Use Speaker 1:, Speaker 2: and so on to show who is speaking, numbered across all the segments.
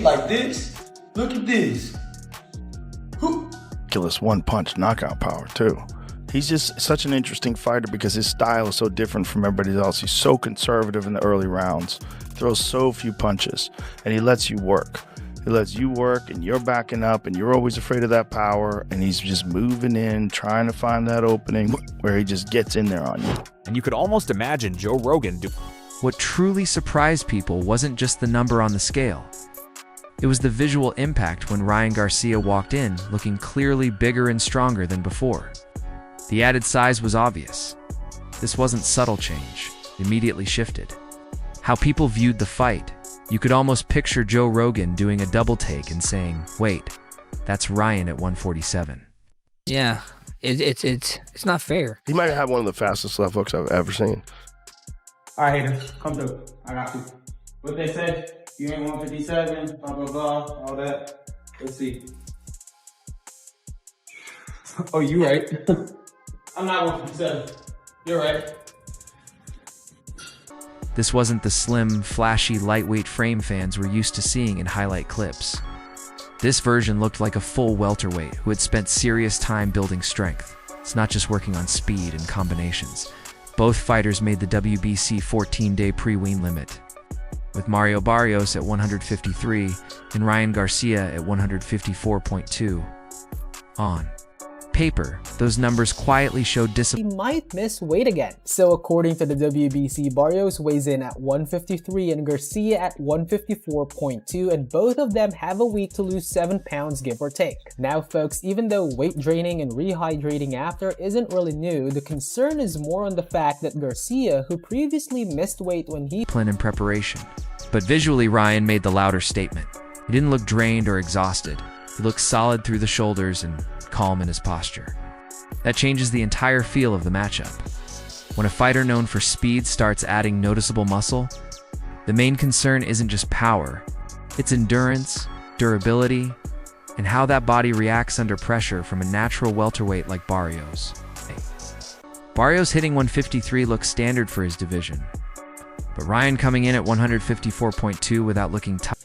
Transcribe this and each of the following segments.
Speaker 1: like this. Look at this.
Speaker 2: Ridiculous one-punch knockout power, too. He's just such an interesting fighter because his style is so different from everybody else. He's so conservative in the early rounds, throws so few punches, and he lets you work. He lets you work, and you're backing up, and you're always afraid of that power, and he's just moving in, trying to find that opening where he just gets in there on you.
Speaker 3: And you could almost imagine Joe Rogan do.
Speaker 4: What truly surprised people wasn't just the number on the scale. It was the visual impact when Ryan Garcia walked in, looking clearly bigger and stronger than before. The added size was obvious. This wasn't subtle change, immediately shifted. How people viewed the fight. You could almost picture Joe Rogan doing a double take and saying, wait, that's Ryan at 147.
Speaker 5: Yeah, it's not fair.
Speaker 2: He might have one of the fastest left hooks I've ever seen.
Speaker 6: All right, haters, come through. I got you. What they say? You ain't 157, blah, blah, blah, all that. Let's see. Oh, you right. I'm not 157. You're right.
Speaker 4: This wasn't the slim, flashy, lightweight frame fans we're used to seeing in highlight clips. This version looked like a full welterweight who had spent serious time building strength. It's not just working on speed and combinations. Both fighters made the WBC 14-day pre-wean limit, with Mario Barrios at 153 and Ryan Garcia at 154.2. On paper, those numbers quietly showed discipline.
Speaker 7: He might miss weight again. So according to the WBC, Barrios weighs in at 153 and Garcia at 154.2, and both of them have a week to lose 7 pounds give or take. Now folks, even though weight draining and rehydrating after isn't really new, the concern is more on the fact that Garcia, who previously missed weight when he
Speaker 4: in preparation. But visually, Ryan made the louder statement. He didn't look drained or exhausted. He looked solid through the shoulders and calm in his posture. That changes the entire feel of the matchup. When a fighter known for speed starts adding noticeable muscle, the main concern isn't just power, it's endurance, durability, and how that body reacts under pressure from a natural welterweight like Barrios. Barrios hitting 153 looks standard for his division, but Ryan coming in at 154.2 without looking tight.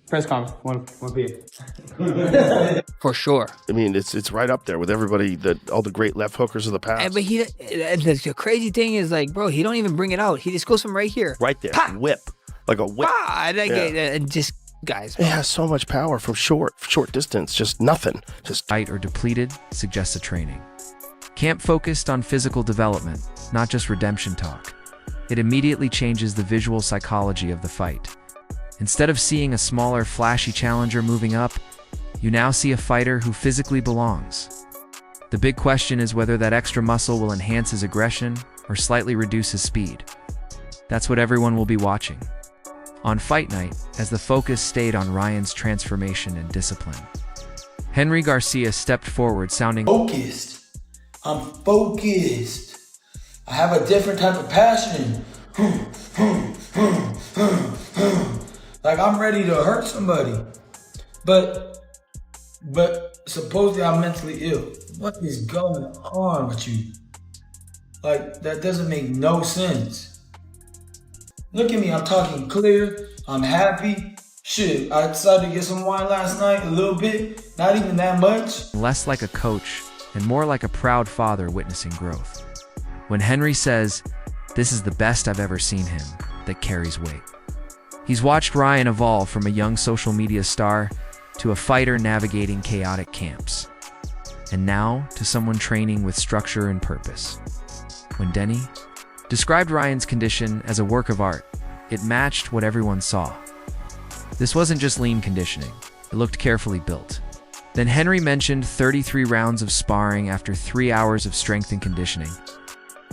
Speaker 6: Press conference, 1 p.m.
Speaker 5: For sure.
Speaker 2: I mean, it's right up there with everybody, all the great left hookers of the past.
Speaker 5: But the crazy thing is, like, bro, he don't even bring it out. He just goes from right here.
Speaker 2: Right there,
Speaker 5: Pa!
Speaker 2: whip, like a whip.
Speaker 5: And just, guys.
Speaker 2: It has so much power from short distance, just nothing. Just
Speaker 4: Tight or depleted suggests a training. Camp focused on physical development, not just redemption talk. It immediately changes the visual psychology of the fight. Instead of seeing a smaller, flashy challenger moving up, you now see a fighter who physically belongs. The big question is whether that extra muscle will enhance his aggression or slightly reduce his speed. That's what everyone will be watching. On fight night, as the focus stayed on Ryan's transformation and discipline. Henry Garcia stepped forward sounding
Speaker 1: Focused. I'm focused. I have a different type of passion. Like I'm ready to hurt somebody. But supposedly I'm mentally ill. What is going on with you? Like, that doesn't make no sense. Look at me, I'm talking clear, I'm happy. Shit, I decided to get some wine last night, a little bit, not even that much.
Speaker 4: less like a coach and more like a proud father witnessing growth. When Henry says, "This is the best I've ever seen him," that carries weight. He's watched Ryan evolve from a young social media star to a fighter navigating chaotic camps, and now to someone training with structure and purpose. When Denny described Ryan's condition as a work of art, it matched what everyone saw. This wasn't just lean conditioning, it looked carefully built. Then Henry mentioned 33 rounds of sparring after 3 hours of strength and conditioning,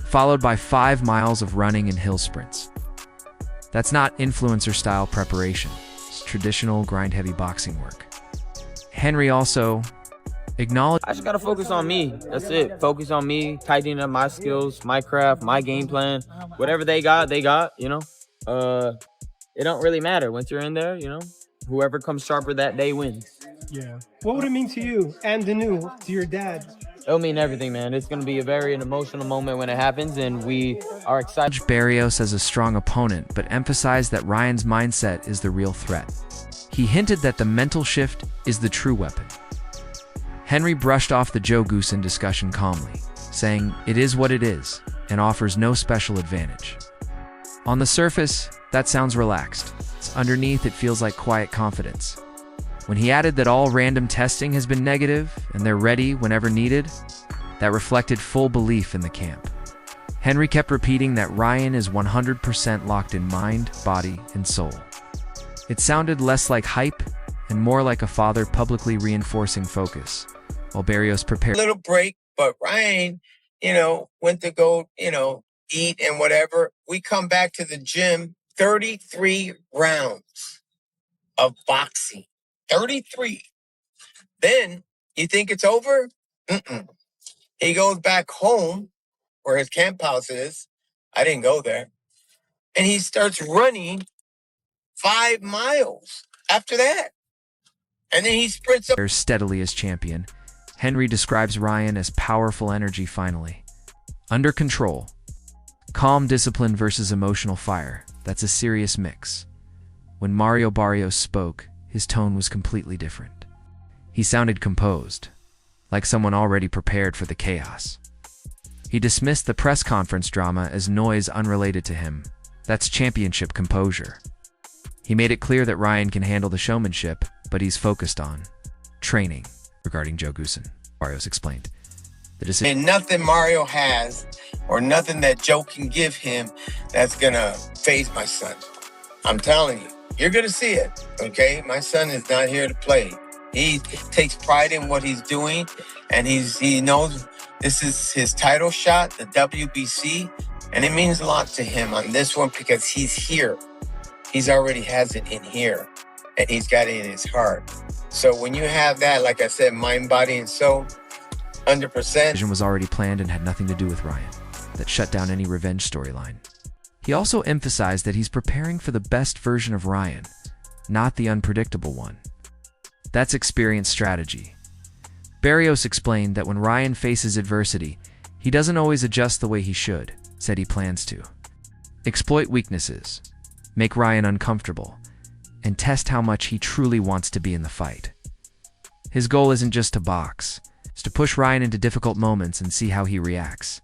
Speaker 4: followed by 5 miles of running and hill sprints. That's not influencer-style preparation. It's traditional grind-heavy boxing work. Henry also acknowledged,
Speaker 8: I just gotta focus on me. That's it. Focus on me, tightening up my skills, my craft, my game plan. Whatever they got, you know. It don't really matter. Once you're in there, you know, whoever comes sharper that day wins.
Speaker 9: Yeah. What would it mean to you and Danu, to your dad?
Speaker 8: It'll mean everything, man. It's gonna be an emotional moment when it happens, and we are excited.
Speaker 4: Barrios as a strong opponent, but emphasized that Ryan's mindset is the real threat. He hinted that the mental shift is the true weapon. Henry brushed off the Joe Goosen discussion calmly, saying it is what it is and offers no special advantage. On the surface, that sounds relaxed. Underneath, it feels like quiet confidence. When he added that all random testing has been negative and they're ready whenever needed, that reflected full belief in the camp. Henry kept repeating that Ryan is 100% locked in mind, body, and soul. It sounded less like hype and more like a father publicly reinforcing focus, while Barrios prepared.
Speaker 10: Little break, but Ryan, went to go, eat and whatever. We come back to the gym, 33 rounds of boxing. 33. Then you think it's over? Mm-mm. He goes back home where his camp house is. I didn't go there. And he starts running 5 miles after that. And then he sprints up
Speaker 4: steadily as champion. Henry describes Ryan as powerful energy finally. Under control. Calm discipline versus emotional fire. That's a serious mix. When Mario Barrios spoke, his tone was completely different. He sounded composed, like someone already prepared for the chaos. He dismissed the press conference drama as noise unrelated to him. That's championship composure. He made it clear that Ryan can handle the showmanship, but he's focused on training. Regarding Joe Goosen, Barrios explained.
Speaker 10: And nothing Mario has or nothing that Joe can give him that's going to phase my son. I'm telling you, you're going to see it, okay? My son is not here to play. He takes pride in what he's doing, and he knows this is his title shot, the WBC, and it means a lot to him on this one because he's here. He's already has it in here, and he's got it in his heart. So when you have that, like I said, mind, body, and soul, 100%.
Speaker 4: Vision was already planned and had nothing to do with Ryan. That shut down any revenge storyline. He also emphasized that he's preparing for the best version of Ryan, not the unpredictable one. That's experience strategy. Barrios explained that when Ryan faces adversity, he doesn't always adjust the way he should, said he plans to. Exploit weaknesses, make Ryan uncomfortable, and test how much he truly wants to be in the fight. His goal isn't just to box, it's to push Ryan into difficult moments and see how he reacts.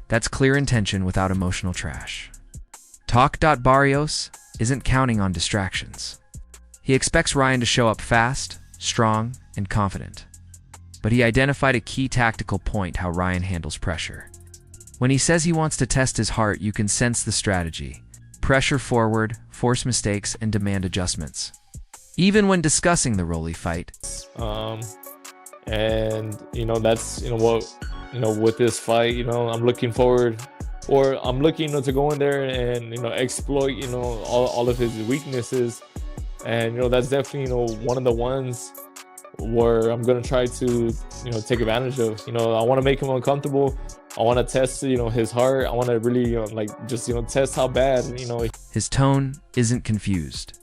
Speaker 4: That's clear intention without emotional trash. Barrios isn't counting on distractions. He expects Ryan to show up fast, strong, and confident. But he identified a key tactical point: how Ryan handles pressure. When he says he wants to test his heart, you can sense the strategy. Pressure forward, force mistakes, and demand adjustments. Even when discussing the Rolly fight.
Speaker 11: That's, with this fight, I'm looking forward, or I'm looking, to go in there and, exploit, all of his weaknesses. And, that's definitely, one of the ones where I'm going to try to, take advantage of. I want to make him uncomfortable. I want to test, his heart. I want to really, test how bad,
Speaker 4: His tone isn't confused.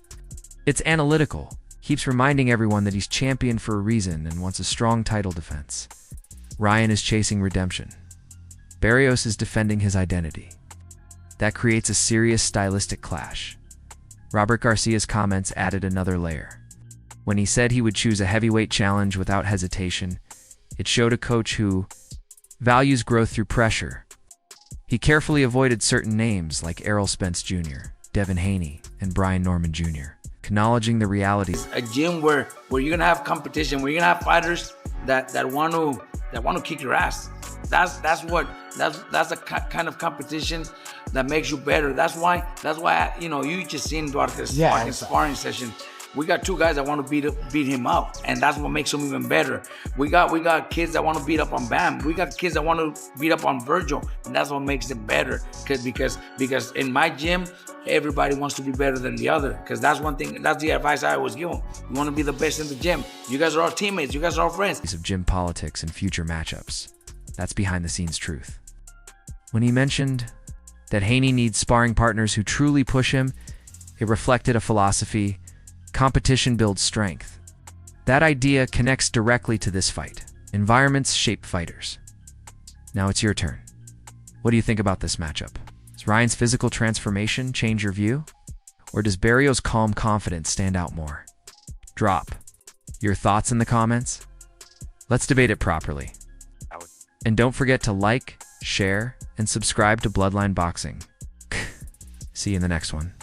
Speaker 4: It's analytical. Keeps reminding everyone that he's champion for a reason and wants a strong title defense. Ryan is chasing redemption. Barrios is defending his identity. That creates a serious stylistic clash. Robert Garcia's comments added another layer. When he said he would choose a heavyweight challenge without hesitation, it showed a coach who values growth through pressure. He carefully avoided certain names like Errol Spence Jr., Devin Haney, and Brian Norman Jr., acknowledging the realities.
Speaker 12: A gym where you're gonna have competition, where you're gonna have fighters that want to kick your ass. That's the kind of competition that makes you better. That's why you just seen Duarte's fucking sparring session. We got 2 guys that want to beat him up, and that's what makes him even better. We got kids that want to beat up on Bam. We got kids that want to beat up on Virgil, and that's what makes them better. Because in my gym, everybody wants to be better than the other. Because that's one thing. That's the advice I always give them. You want to be the best in the gym. You guys are all teammates. You guys are all friends.
Speaker 4: Of gym politics and future matchups. That's behind-the-scenes truth. When he mentioned that Haney needs sparring partners who truly push him, it reflected a philosophy. Competition builds strength. That idea connects directly to this fight. Environments shape fighters. Now it's your turn. What do you think about this matchup? Does Ryan's physical transformation change your view? Or does Barrios' calm confidence stand out more? Drop your thoughts in the comments. Let's debate it properly. And don't forget to like, share, and subscribe to Bloodline Boxing. See you in the next one.